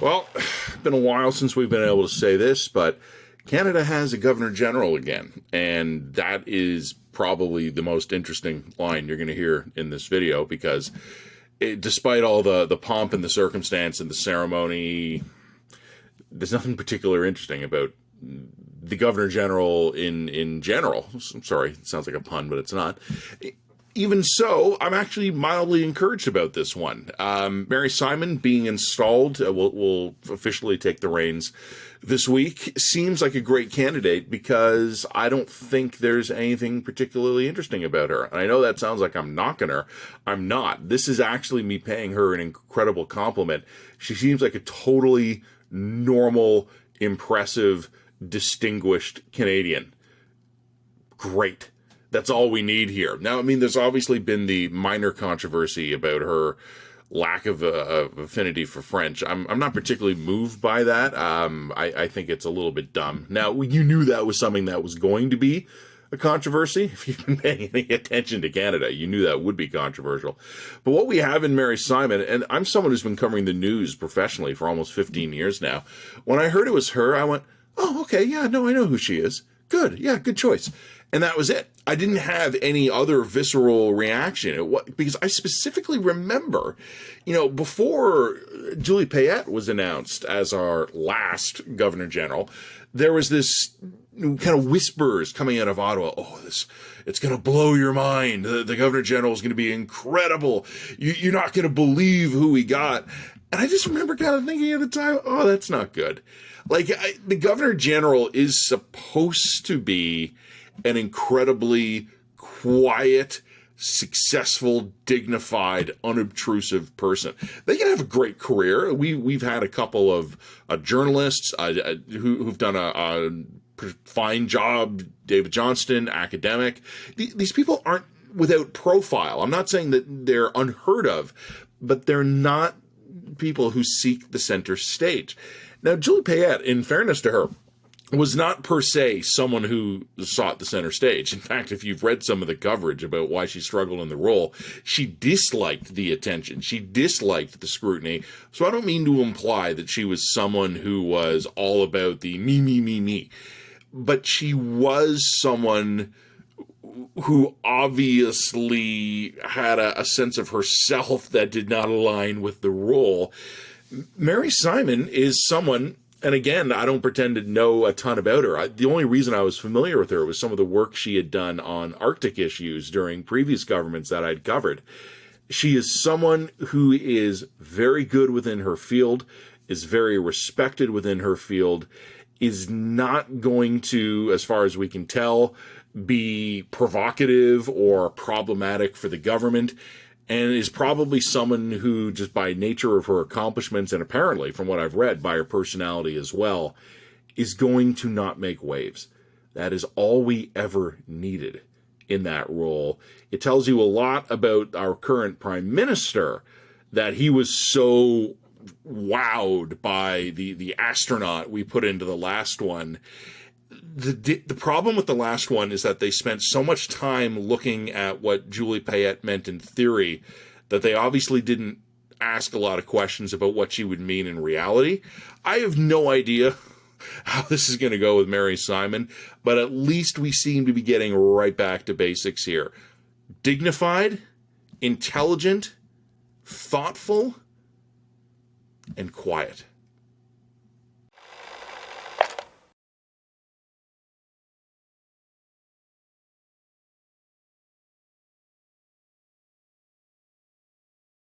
Well, it's been a while since we've been able to say this, but Canada has a Governor General again, and that is probably the most interesting line you're going to hear in this video because despite all the pomp and the circumstance and the ceremony, there's nothing particularly interesting about the Governor General in general. I'm sorry, it sounds like a pun, but it's not. Even so, I'm actually mildly encouraged about this one. Mary Simon being installed, will officially take the reins this week, seems like a great candidate because I don't think there's anything particularly interesting about her. And I know that sounds like I'm knocking her. I'm not. This is actually me paying her an incredible compliment. She seems like a totally normal, impressive, distinguished Canadian. Great. That's all we need here. Now, I mean, there's obviously been the minor controversy about her lack of affinity for French. I'm not particularly moved by that. I think it's a little bit dumb. Now, you knew that was something that was going to be a controversy. If you've been paying any attention to Canada, you knew that would be controversial. But what we have in Mary Simon, and I'm someone who's been covering the news professionally for almost 15 years now. When I heard it was her, I went, oh, okay, yeah, no, I know who she is. Good, yeah, good choice. And that was it. I didn't have any other visceral reaction because I specifically remember, before Julie Payette was announced as our last Governor General, there was this kind of whispers coming out of Ottawa. Oh, it's going to blow your mind. The Governor General is going to be incredible. You're not going to believe who we got. And I just remember kind of thinking at the time, oh, that's not good. The Governor General is supposed to be an incredibly quiet, successful, dignified, unobtrusive person. They can have a great career. We've had a couple of journalists who've done a fine job. David Johnston, academic. These people aren't without profile. I'm not saying that they're unheard of, but they're not people who seek the center stage. Now, Julie Payette, in fairness to her, was not per se someone who sought the center stage. In fact, if you've read some of the coverage about why she struggled in the role, she disliked the attention. She disliked the scrutiny. So I don't mean to imply that she was someone who was all about the me, me, me, me. But she was someone who obviously had a sense of herself that did not align with the role. Mary Simon is someone, and again, I don't pretend to know a ton about her. The only reason I was familiar with her was some of the work she had done on Arctic issues during previous governments that I'd covered. She is someone who is very good within her field, is very respected within her field, is not going to, as far as we can tell, be provocative or problematic for the government, and is probably someone who, just by nature of her accomplishments, and apparently, from what I've read, by her personality as well, is going to not make waves. That is all we ever needed in that role. It tells you a lot about our current Prime Minister, that he was so wowed by the astronaut we put into the last one. The problem with the last one is that they spent so much time looking at what Julie Payette meant in theory that they obviously didn't ask a lot of questions about what she would mean in reality. I have no idea how this is going to go with Mary Simon, but at least we seem to be getting right back to basics here. Dignified, intelligent, thoughtful, and quiet.